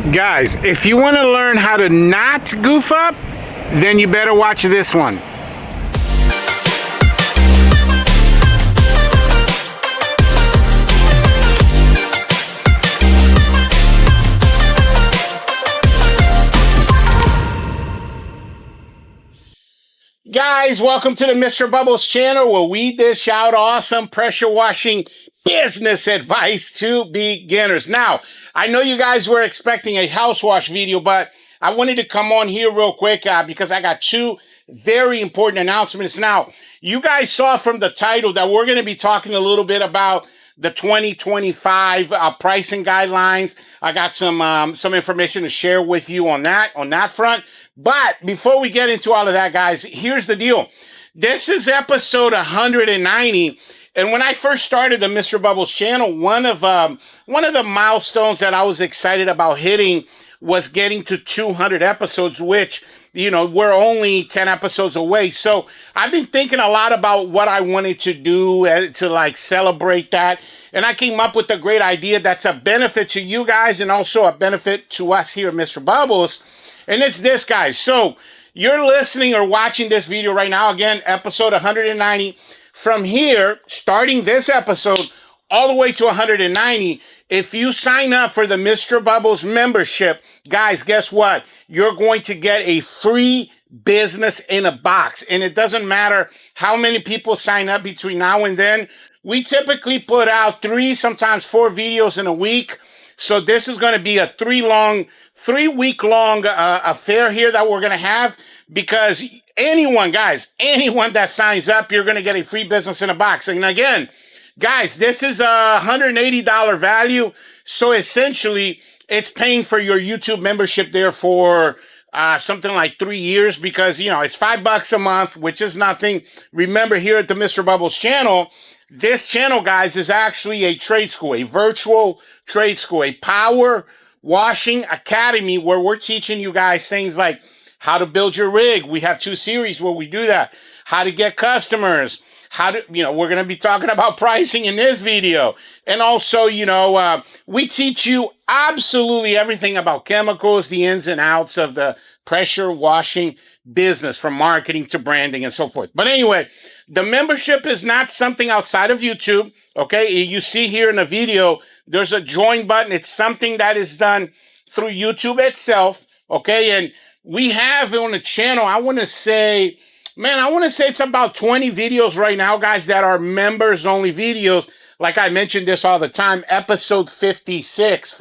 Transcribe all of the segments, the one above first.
Guys, if you want to learn how to not goof up, then you better watch this one. Guys, welcome to the Mr. Bubbles channel, where we dish out awesome pressure washing business advice to beginners. Now, I know you guys were expecting a house wash video, but I wanted to come on here real quick because I got two very important announcements. Now, you guys saw from the title that we're going to be talking a little bit about the 2025 pricing guidelines. I got some information to share with you on that front. But before we get into all of that, guys, here's the deal. This is episode 190. And when I first started the Mr. Bubbles channel, one of the milestones that I was excited about hitting was getting to 200 episodes, which, you know, we're only 10 episodes away. So I've been thinking a lot about what I wanted to do to like celebrate that. And I came up with a great idea that's a benefit to you guys and also a benefit to us here at Mr. Bubbles. And it's this, guys. So you're listening or watching this video right now. Again, episode 190. From here, starting this episode, all the way to 190, if you sign up for the Mr. Bubbles membership, guys, guess what? You're going to get a free business in a box. And it doesn't matter how many people sign up between now and then. We typically put out 3, sometimes 4 videos in a week. So this is going to be a 3-week-long affair here that we're going to have, because anyone that signs up, you're going to get a free business in a box. And again, guys, this is a $180 value. So essentially, it's paying for your YouTube membership there for something like 3 years, because, you know, it's $5 a month, which is nothing. Remember, here at the Mr. Bubbles channel, this channel, guys, is actually a trade school, a virtual trade school, a power washing academy, where we're teaching you guys things like how to build your rig. We have 2 series where we do that. How to get customers. We're going to be talking about pricing in this video. And also, we teach you absolutely everything about chemicals, the ins and outs of the pressure washing business, from marketing to branding and so forth. But anyway, the membership is not something outside of YouTube. Okay, you see here in the video, there's a join button. It's something that is done through YouTube itself. Okay, and we have on the channel, I want to say it's about 20 videos right now, guys, that are members only videos. Like I mentioned this all the time, episode 56.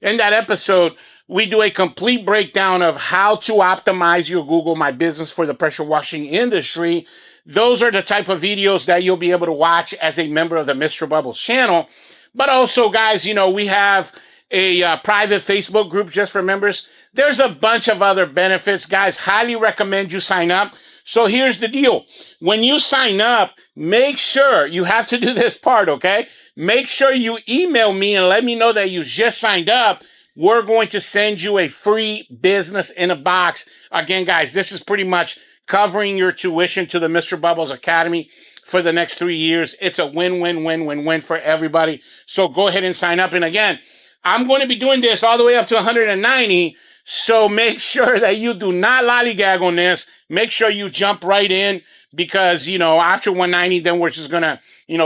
In that episode, we do a complete breakdown of how to optimize your Google My Business for the pressure washing industry. Those are the type of videos that you'll be able to watch as a member of the Mr. Bubbles channel. But also, guys, we have a private Facebook group just for members. There's a bunch of other benefits, guys. Highly recommend you sign up. So here's the deal. When you sign up, make sure you have to do this part, okay? Make sure you email me and let me know that you just signed up. We're going to send you a free business in a box. Again, guys, this is pretty much covering your tuition to the Mr. Bubbles Academy for the next 3 years. It's a win-win-win-win-win for everybody. So go ahead and sign up. And again, I'm going to be doing this all the way up to 190. So make sure that you do not lollygag on this. Make sure you jump right in, because, after 190, then we're just going to,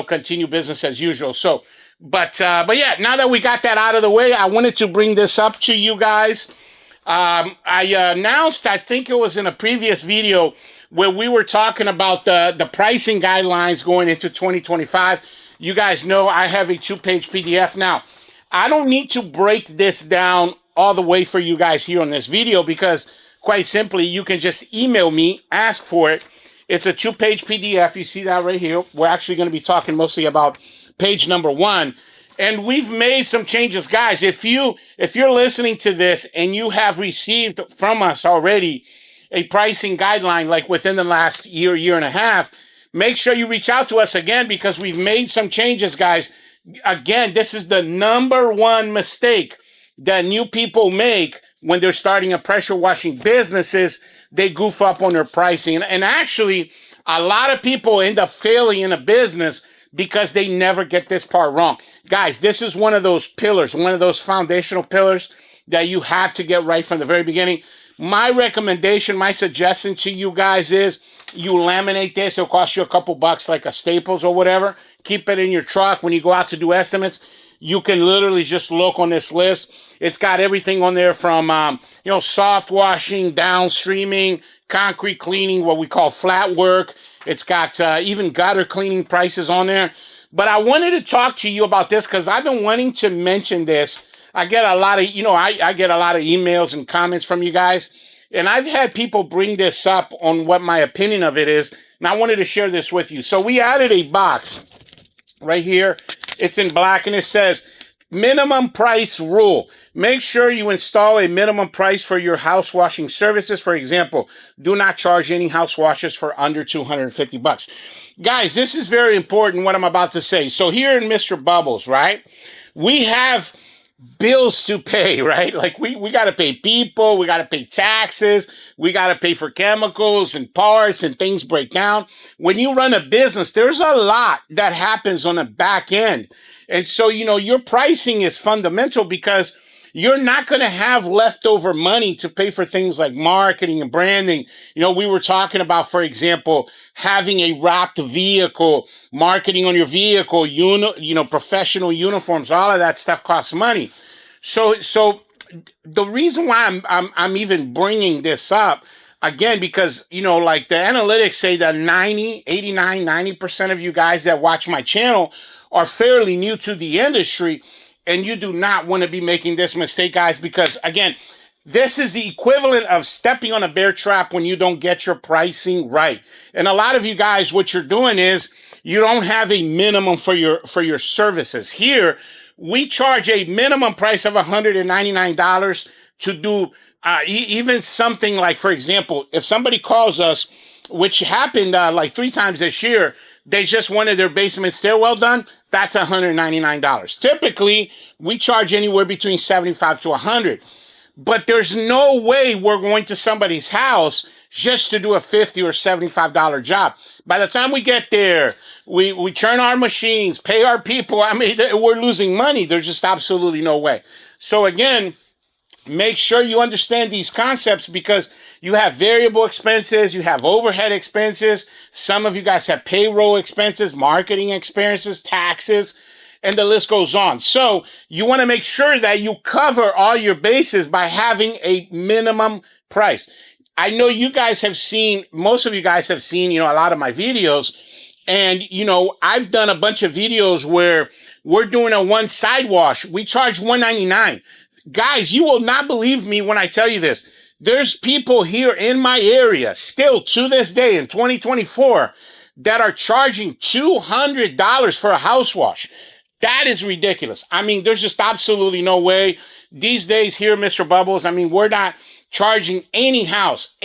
continue business as usual. So, but yeah, now that we got that out of the way, I wanted to bring this up to you guys. I announced, I think it was in a previous video, where we were talking about the pricing guidelines going into 2025. You guys know I have a 2-page PDF. Now, I don't need to break this down all the way for you guys here on this video, because quite simply, you can just email me, ask for it. It's a 2-page PDF. You see that right here. We're actually going to be talking mostly about page number 1. And we've made some changes, guys. If you're listening to this and you have received from us already a pricing guideline, like within the last year and a half, make sure you reach out to us again, because we've made some changes, guys. Again, this is the number one mistake that new people make when they're starting a pressure washing business. Is they goof up on their pricing. And actually, a lot of people end up failing in a business because they never get this part wrong. Guys, this is one of those pillars, one of those foundational pillars that you have to get right from the very beginning. My recommendation, my suggestion to you guys is you laminate this. It'll cost you a couple bucks, like a Staples or whatever. Keep it in your truck. When you go out to do estimates, you can literally just look on this list. It's got everything on there from, soft washing, downstreaming, concrete cleaning, what we call flat work. It's got even gutter cleaning prices on there. But I wanted to talk to you about this because I've been wanting to mention this. I get a lot of, I get a lot of emails and comments from you guys. And I've had people bring this up on what my opinion of it is. And I wanted to share this with you. So we added a box right here. It's in black and it says minimum price rule. Make sure you install a minimum price for your house washing services. For example, do not charge any house washes for under $250. Guys, this is very important what I'm about to say. So here in Mr. Bubbles, right? We have bills to pay, right? Like we got to pay people, we got to pay taxes, we got to pay for chemicals and parts and things break down. When you run a business, there's a lot that happens on the back end. And so, your pricing is fundamental because you're not going to have leftover money to pay for things like marketing and branding. We were talking about, for example, having a wrapped vehicle, marketing on your vehicle, professional uniforms, all of that stuff costs money. So the reason why I'm even bringing this up, again, because, like the analytics say that 90% of you guys that watch my channel are fairly new to the industry. And you do not want to be making this mistake, guys, because, again, this is the equivalent of stepping on a bear trap when you don't get your pricing right. And a lot of you guys, what you're doing is you don't have a minimum for your services. Here, we charge a minimum price of $199 to do even something like, for example, if somebody calls us, which happened like 3 times this year, they just wanted their basement stairwell done, that's $199. Typically, we charge anywhere between $75 to $100. But there's no way we're going to somebody's house just to do a $50 or $75 job. By the time we get there, we turn our machines, pay our people. I mean, we're losing money. There's just absolutely no way. So again, make sure you understand these concepts because you have variable expenses, you have overhead expenses. Some of you guys have payroll expenses, marketing expenses, taxes, and the list goes on. So you want to make sure that you cover all your bases by having a minimum price. I know you guys have seen, most of you guys have seen, a lot of my videos. And, I've done a bunch of videos where we're doing a one side wash. We charge $199. Guys, you will not believe me when I tell you this. There's people here in my area, still to this day in 2024, that are charging $200 for a house wash. That is ridiculous. I mean, there's just absolutely no way. These days here, Mr. Bubbles, I mean, we're not charging any house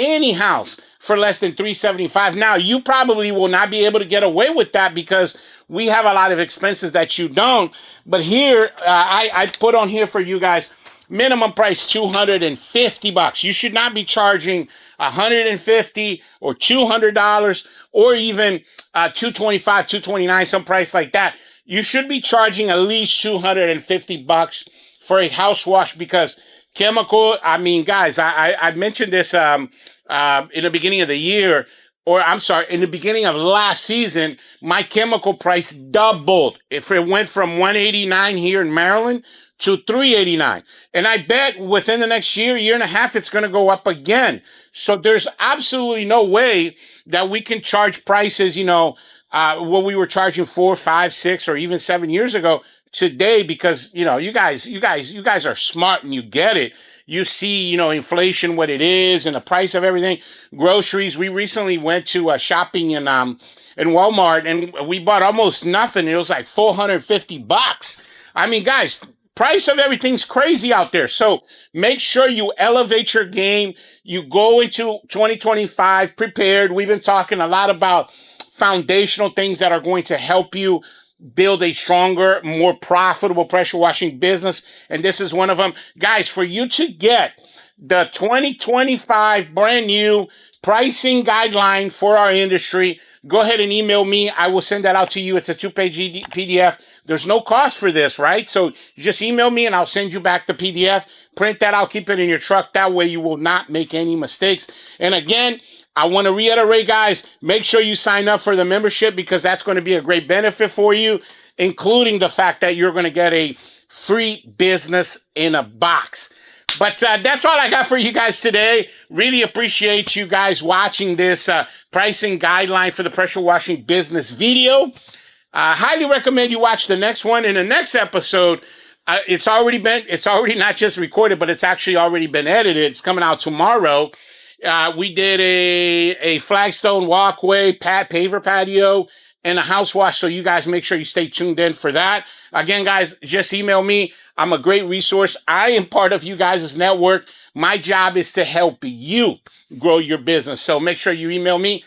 for less than $375. Now, you probably will not be able to get away with that because we have a lot of expenses that you don't. But here, I put on here for you guys, minimum price $250. You should not be charging $150 or $200 or even $225, $229, some price like that. You should be charging at least $250 for a house wash because chemical, I mean, guys, I mentioned this in the beginning of the year, or I'm sorry, in the beginning of last season, my chemical price doubled. If it went from $189 here in Maryland to $389. And I bet within the next year and a half, it's going to go up again. So there's absolutely no way that we can charge prices, what we were charging 4, 5, 6, or even 7 years ago today because, you guys are smart and you get it. You see, inflation, what it is and the price of everything. Groceries. We recently went to shopping in Walmart and we bought almost nothing. It was like $450. I mean, guys, price of everything's crazy out there. So make sure you elevate your game. You go into 2025 prepared. We've been talking a lot about foundational things that are going to help you build a stronger, more profitable pressure washing business. And this is one of them. Guys, for you to get the 2025 brand new pricing guideline for our industry, go ahead and email me. I will send that out to you. It's a 2-page PDF. There's no cost for this, right? So you just email me and I'll send you back the PDF. Print that out, keep it in your truck. That way you will not make any mistakes. And again, I want to reiterate, guys, make sure you sign up for the membership because that's going to be a great benefit for you, including the fact that you're going to get a free business in a box. But that's all I got for you guys today. Really appreciate you guys watching this pricing guideline for the pressure washing business video. Highly recommend you watch the next one. In the next episode, it's already not just recorded, but it's actually already been edited. It's coming out tomorrow. We did a flagstone walkway, paver patio, and a house wash. So you guys make sure you stay tuned in for that. Again, guys, just email me. I'm a great resource. I am part of you guys' network. My job is to help you grow your business. So make sure you email me.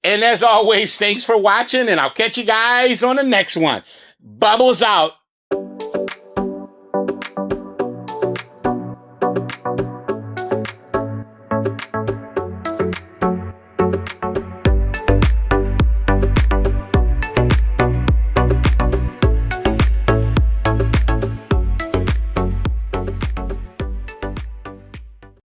And as always, thanks for watching, and I'll catch you guys on the next one. Bubbles out.